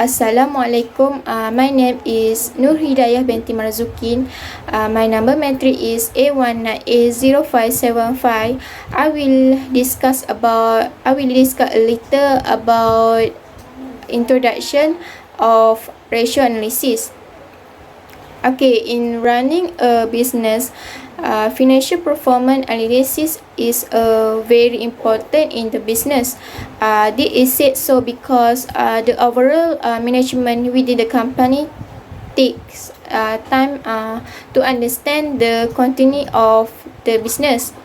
Assalamualaikum. My name is Nur Hidayah binti Marzukin. My number matric is A19A0575. I will discuss a little about introduction of ratio analysis. Okay, in running a business, financial performance analysis is very important in the business. This is said so because the overall management within the company takes time to understand the continuity of the business.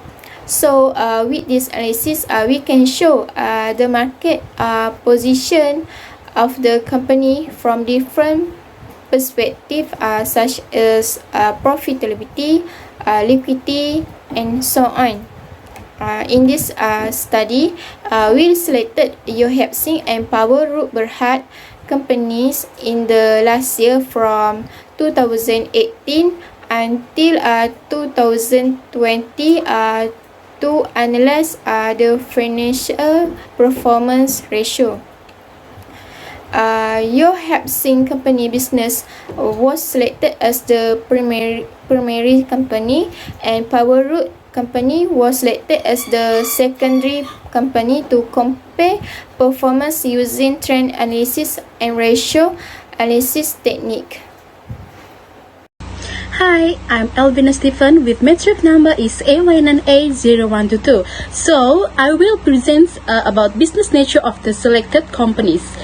So with this analysis, we can show the market position of the company from different perspective such as profitability, liquidity, and so on. In this study, we selected Yohab Singh and Power Root Berhad companies in the last year from 2018 until 2020 to analyze the financial performance ratio. Yohab Singh company business was selected as the primary company, and Power Root company was selected as the secondary company to compare performance using trend analysis and ratio analysis technique. Hi, I'm Elvina Stephen with metric number is A19A0122. So, I will present about business nature of the selected companies.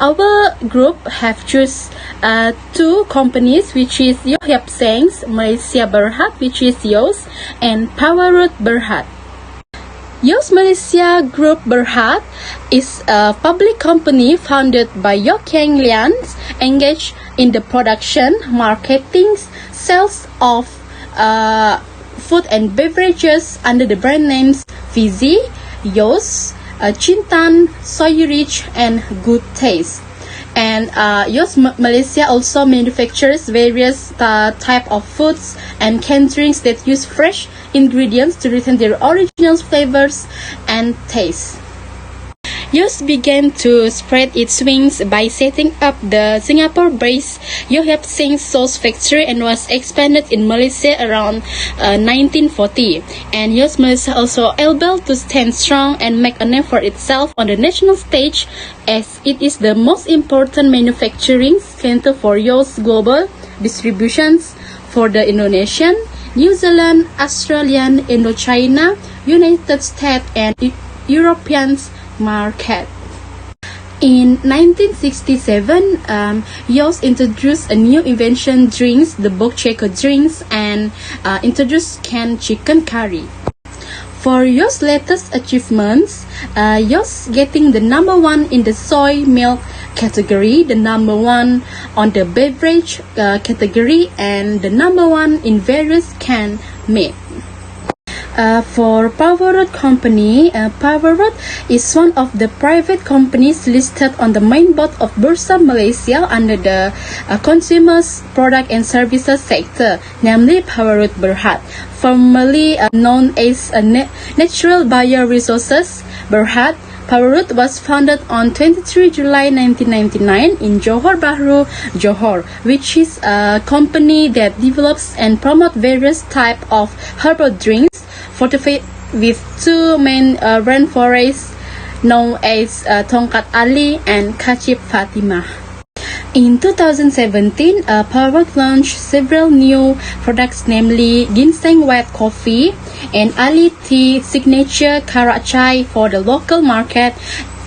Our group have choose two companies, which is Yohab Singh's Malaysia Berhad, which is Yos, and Power Root Berhad. Yos Malaysia Group Berhad is a public company founded by Yokyang Lian, engaged in the production, marketing, sales of food and beverages under the brand names Fizzy, Yos, Chintan, Soy Rich, and Good Taste. And Yos Malaysia also manufactures various type of foods and canned drinks that use fresh ingredients to retain their original flavors and taste. Yos began to spread its wings by setting up the Singapore-based Yohab Singh sauce factory and was expanded in Malaysia around 1940. And Yos Malaysia also able to stand strong and make a name for itself on the national stage, as it is the most important manufacturing center for Yos global distributions for the Indonesian, New Zealand, Australian, Indochina, United States, and European market. In 1967, Yos introduced a new invention drinks, the Bokcheko drinks, and introduced canned chicken curry. For Yos' latest achievements, Yos getting the number one in the soy milk category, the number one on the beverage category, and the number one in various canned meat. For Power Root Company, Power Root is one of the private companies listed on the main board of Bursa Malaysia under the consumers, product and services sector, namely Power Root Berhad, formerly known as Natural Bioresources Berhad. Power Root was founded on 23 July 1999 in Johor Bahru, Johor, which is a company that develops and promotes various types of herbal drinks fortified with two main rainforests known as Tongkat Ali and Kachip Fatimah. In 2017, Power Root launched several new products, namely Ginseng White Coffee and Ali Tea Signature Karak Chai for the local market,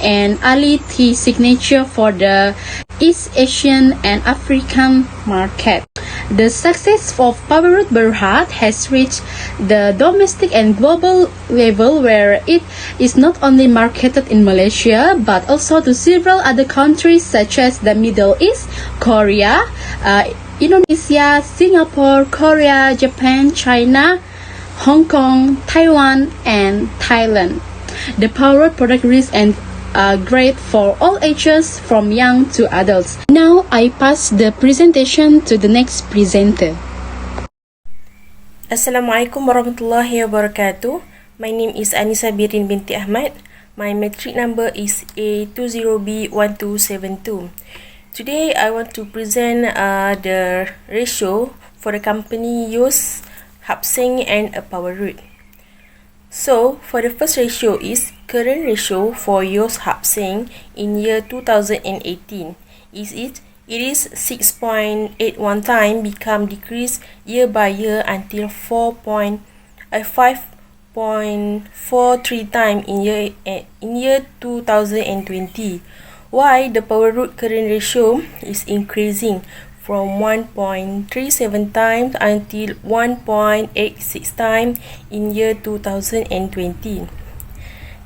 and Ali Tea Signature for the East Asian and African market. The success of Power Root Berhad has reached the domestic and global level, where it is not only marketed in Malaysia but also to several other countries such as the Middle East, Korea, Indonesia, Singapore, Korea, Japan, China, Hong Kong, Taiwan, and Thailand. The Power Root product is great for all ages, from young to adults. Now I pass the presentation to the next presenter. Assalamualaikum warahmatullahi wabarakatuh. My name is Anissa Birin binti Ahmad. My matric number is A20B1272. Today I want to present the ratio for the company use Hapsing and a power root. So for the first ratio is current ratio for Yos Hapsing in year 2018. It is 6.81 time become decrease year by year until 5.43 time in year 2020. Why the power root current ratio is increasing from 1.37 times until 1.86 times in year 2020.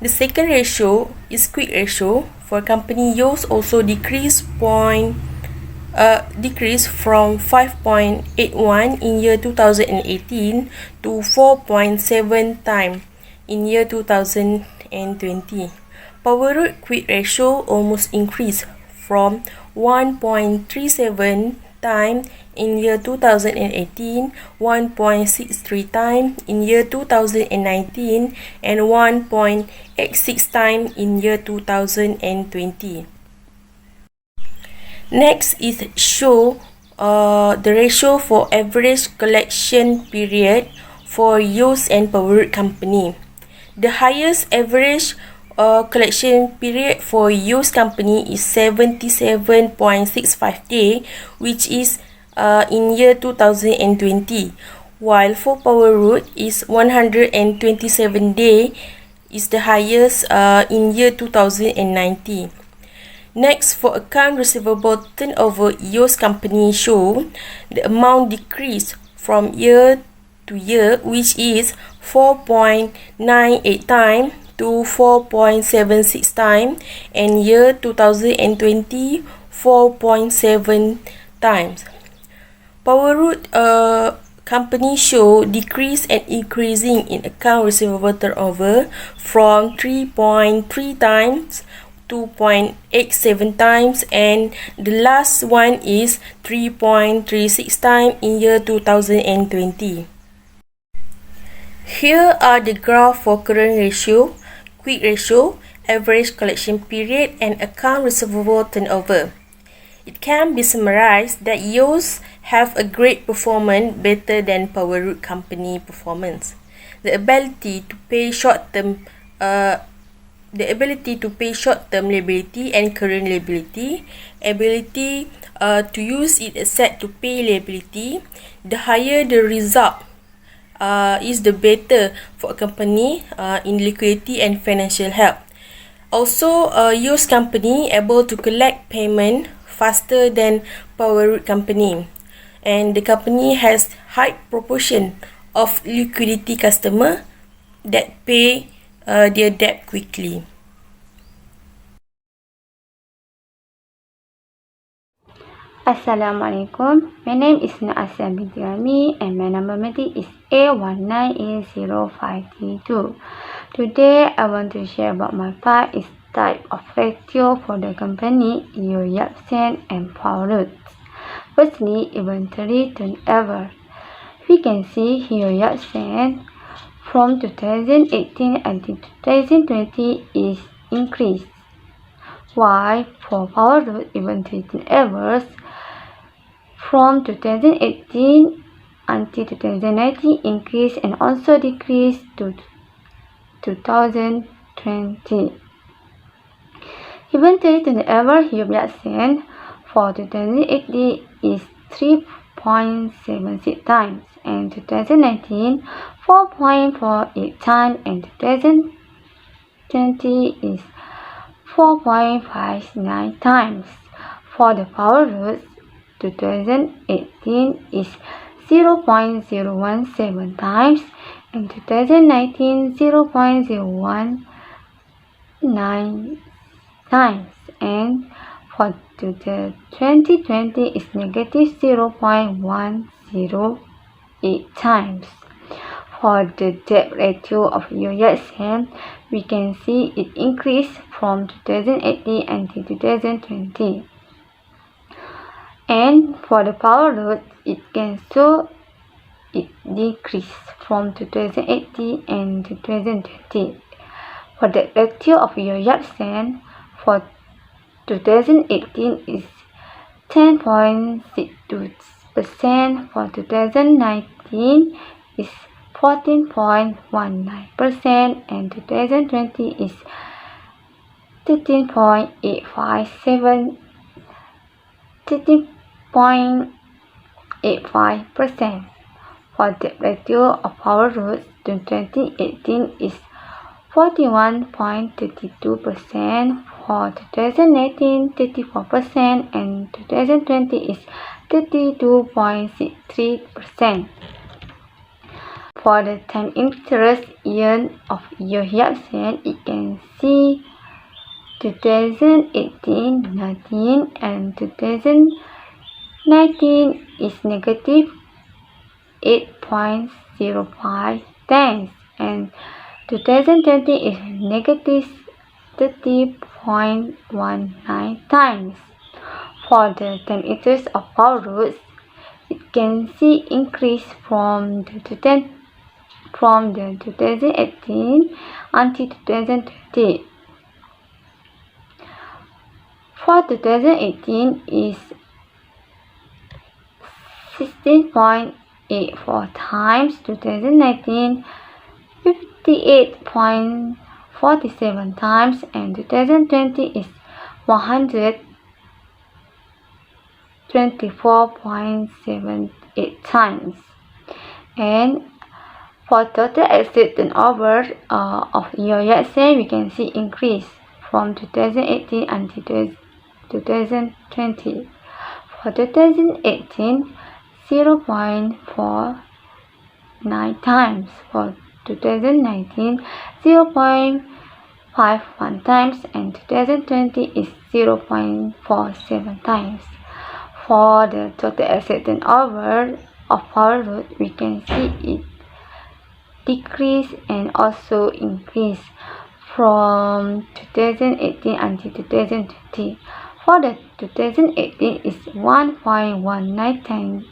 The second ratio is quick ratio for company Yos also decrease from 5.81 in year 2018 to 4.7 times in year 2020. Power root quick ratio almost increased from 1.37 times in year 2018, 1.63 times in year 2019, and 1.86 times in year 2020. Next is show the ratio for average collection period for Yos and Power Root company. The highest average collection period for Yos company is 77.65 day, which is in year 2020, while for Power Root is 127 day, is the highest in year 2019. Next, for account receivable turnover Yos company show the amount decreased from year to year, which is 4.98 times to 4.76 times, and year 2020 4.7 times. Power Root company show decrease and increasing in account receivable turnover from 3.3 times 2.87 times, and the last one is 3.36 times in year 2020. Here are the graph for current ratio, quick ratio, average collection period, and account receivable turnover. It can be summarized that Yos have a great performance better than Power Root company performance. The ability to pay short-term liability and current liability, ability to use its asset to pay liability. The higher the result is the better for a company in liquidity and financial health. Also, Yos company able to collect payment faster than Power Root company, and the company has high proportion of liquidity customer that pay their debt quickly. Assalamualaikum. My name is Naasya binti Rami and my number meeting is A198052. Today I want to share about my 5 type of ratio for the company Yapsen and Power Root. Firstly, inventory turnover. We can see here Yapsen from 2018 until 2020 is increased, while for Power Root inventory turnovers from 2018 until 2019 increased and also decreased to 2020. Inventory turnover Yapsen for 2018 is 3.76 times, and 2019 4.48 times, and 2020 is 4.59 times. For the Power Root, 2018 is 0.017 times, and 2019 0.019 times, and for 2020 is negative 0.108 times. For the debt ratio of Yapsen, we can see it increased from 2018 until 2020. And for the Power Root, it can show it decreased from 2018 and 2020. For the ratio of Yapsen for 2018 is 10.62%. For 2019 is 14.19%, and 2020 is 13.85%. For the ratio of power roads in 2018 is 41.32%, for 2019 34%, and 2020 is 32.63%. For the time interest year of your Yapsen, you can see 2018-19 and 2019 is negative 8.05 times, and 2020 is negative 30.19 times. For the time interest of power roads, it can see increase from the 2018 until 2020. For 2018 is 16.84 times, 2019 58.47 times, and 2020 is 124.78 times. And for total asset turnover of your Yapsen, we can see increase from 2018 until 2020. For 2018, 0.49 times. For 2019, 0.51 times, and 2020 is 0.47 times. For the total asset turnover of power road, we can see it decrease and also increase from 2018 until 2020. For the 2018 is 1.19 times,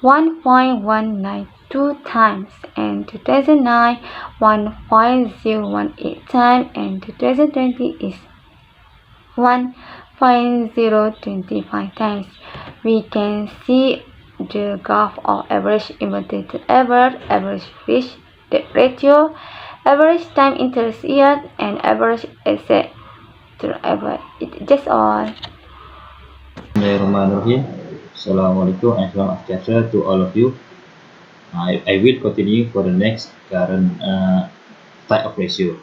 1.192 times, and 2009 1.018 times, and 2020 is 1.025 times. We can see the graph of average inventory turnover, average fish debt ratio, average time interest yield, and average asset turnover. It's just all. Bismillahirrahmanirrahim. Assalamualaikum and selamat sejahtera to all of you. I will continue for the next current type of ratio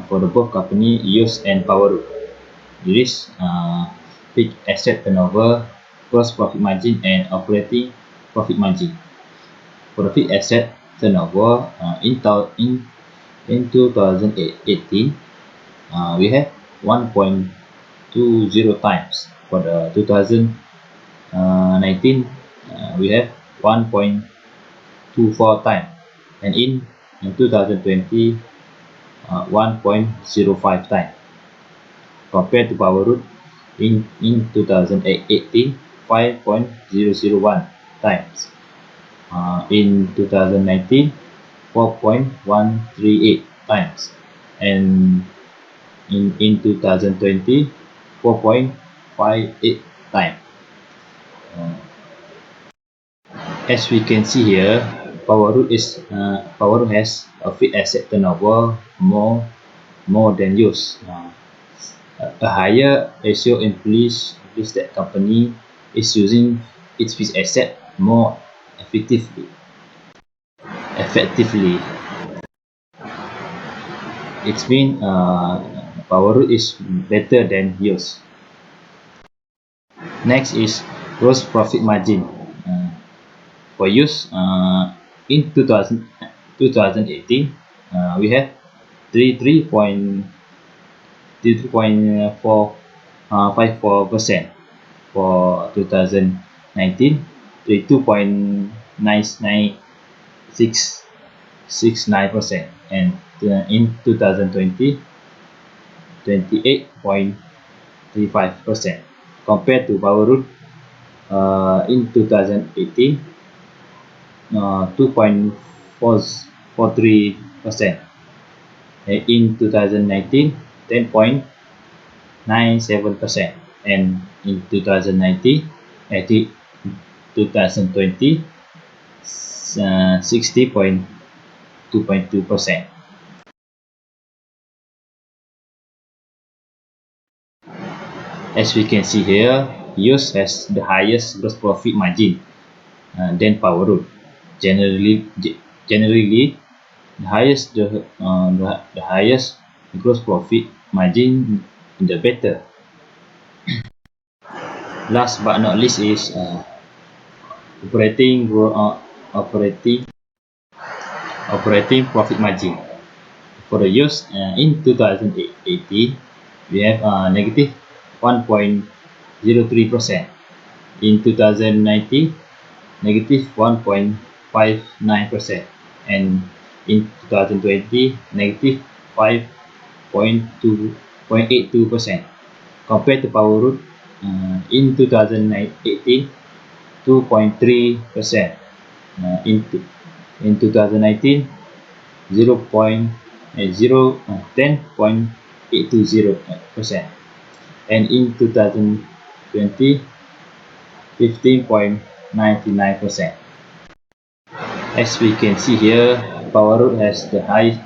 for the both company use and power road. It is fixed asset turnover, gross profit margin, and operating profit margin. For the fixed asset turnover in 2018, we have 1.20 times. For the 2019, we have 1.24 times, and in 2020, 1.05 times. Compared to power road in 2018, 5.001 times. In 2019, 4.138 times, and in 2020, 4.58 times. As we can see here, power road has a fixed asset turnover more than use. A higher ratio implies that company is using its fixed asset more effectively. It means power road is better than use. Next is gross profit margin. For use in 2018, we have 33.54%. For 2019, 32.9969%, and in 2020, 28.35%. Compared to power road in 2018, 2.43%. In 2019, 10.97%. and in 2019, 2020, 60.2%. As we can see here, use has the highest gross profit margin than power root. Generally, the highest gross profit margin, the better. Last but not least is operating operating operating profit margin. For the years in 2018, we have negative 1.03%. In 2019, negative 1.59%, and in 2020, negative 5.82%. Compared to power root, in 2018, 2.3%. In 2019, 10.820%, and in 2020, 15.99%. As we can see here, power root has the high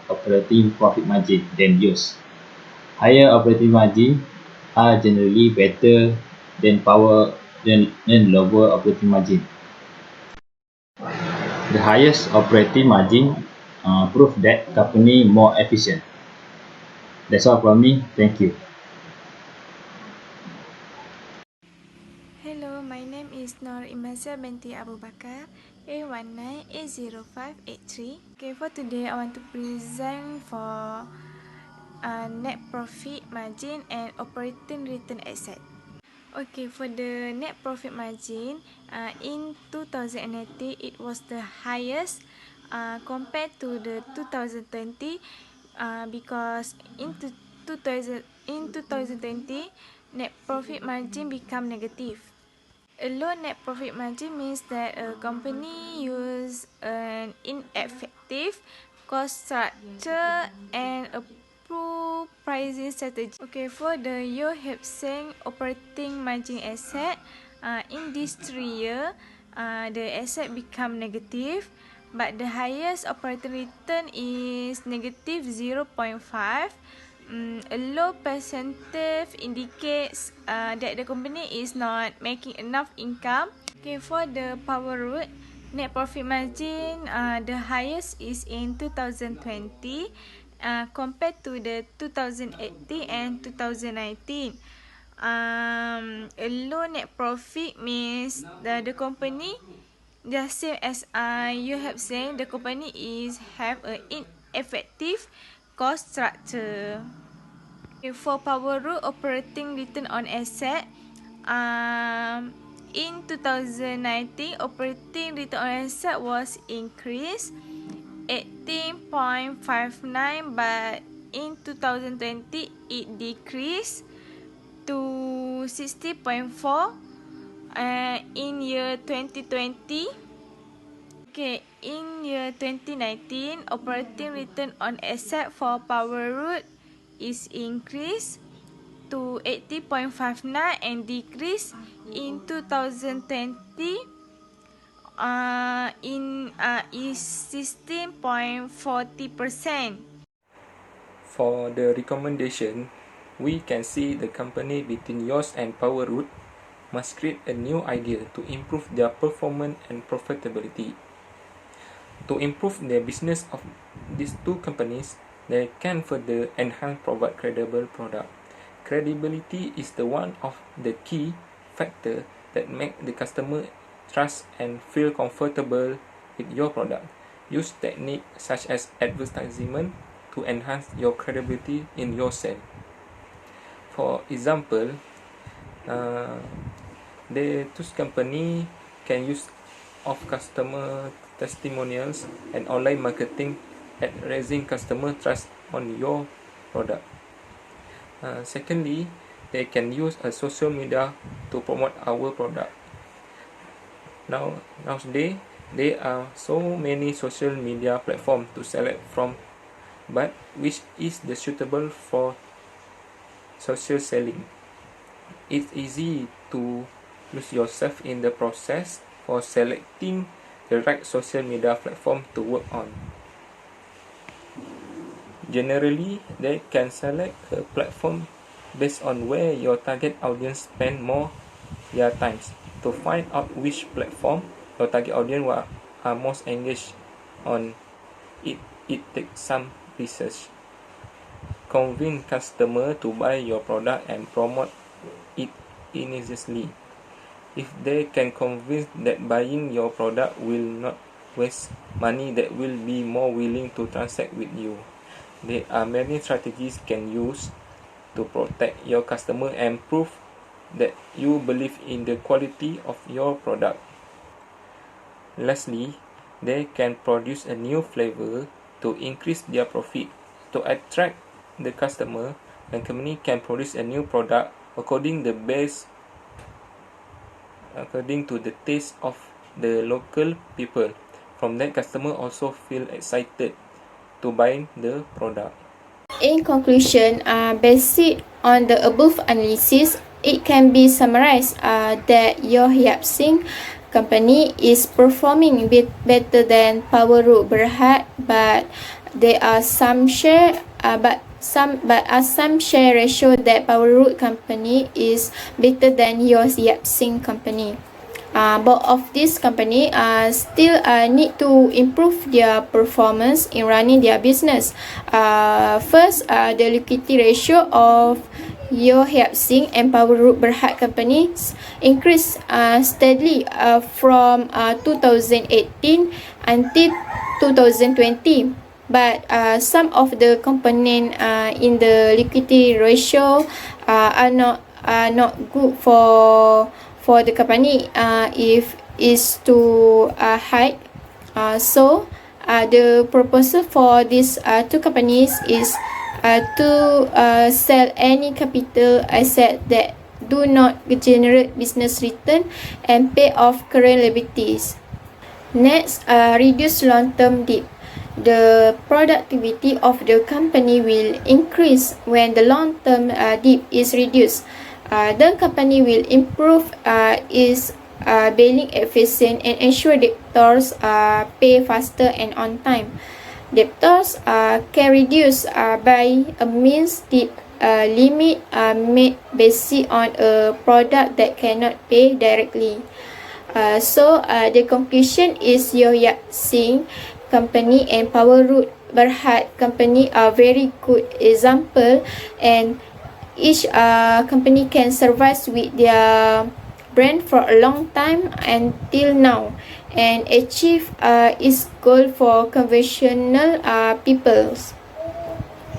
operating profit margin than use. Higher operating margin are generally better than lower operating margin. The highest operating margin prove that company more efficient. That's all from me. Thank you. Hello, my name is Nur Imazia binti Abu Bakar, A19805883. Okay, for today I want to present for net profit margin and operating return asset. Okay, for the net profit margin, in 2018 it was the highest compared to the 2020 because in 2020 net profit margin become negative. A low net profit margin means that a company use an ineffective cost structure and a poor pricing strategy. Okay, for the Yo Hep Seng operating margin asset, in this 3 years, the asset become negative, but the highest operating return is negative 0.5. A low percentage indicates that the company is not making enough income. Okay, for the power root, net profit margin, the highest is in 2020 compared to the 2018 and 2019. A low net profit means the company, just same as you have said, the company is have a ineffective cost structure. For power root operating return on asset, in 2019 operating return on asset was increased 18.59, but in 2020 it decreased to 60.4 in year 2020. Okay, in year 2019, operating return on asset for power root is increased to 80.59 and decreased in 2020 is 16.40%. For the recommendation, we can see the company between yours and Power Root must create a new idea to improve their performance and profitability. To improve the business of these two companies, they can further enhance provide credible product. Credibility is the one of the key factor that make the customer trust and feel comfortable with your product. Use technique such as advertisement to enhance your credibility in your sale. For example, the two company can use of customer testimonials and online marketing at raising customer trust on your product. Secondly, they can use a social media to promote our product. Nowadays, there are so many social media platforms to select from, but which is the suitable for social selling? It's easy to lose yourself in the process for selecting the right social media platform to work on. Generally, they can select a platform based on where your target audience spend more their times. To find out which platform your target audience are most engaged on, it takes some research. Convince customer to buy your product and promote it initially. If they can convince that buying your product will not waste money, they will be more willing to transact with you. There are many strategies can use to protect your customer and prove that you believe in the quality of your product. Lastly, they can produce a new flavor to increase their profit. To attract the customer, the company can produce a new product according to the taste of the local people. From that, customer also feel excited to buy the product. In conclusion, based on the above analysis, it can be summarized that your Hyapsing company is performing better than Power Root Berhad, but there are some share ratio that Power Root company is better than your Hyapsing company. Both of these company still need to improve their performance in running their business. First, the liquidity ratio of your Hyapsing and Power Root Berhad companies increased steadily from 2018 until 2020. But some of the component in the liquidity ratio are not good for the company if is too high. So the proposal for these two companies is to sell any capital asset that do not generate business return and pay off current liabilities. Next, reduce long-term debt. The productivity of the company will increase when the long-term debt is reduced. The company will improve its billing efficiency and ensure debtors pay faster and on time. Debtors can reduce by a means debt limit made based on a product that cannot pay directly. So the conclusion is your Hyapsing company and Power Root Berhad company are very good example, and each company can survive with their brand for a long time until now and achieve its goal for conventional peoples.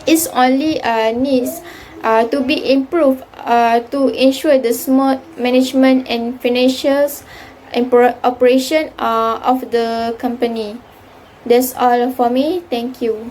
It only needs to be improved to ensure the smooth management and financial operation of the company. That's all for me. Thank you.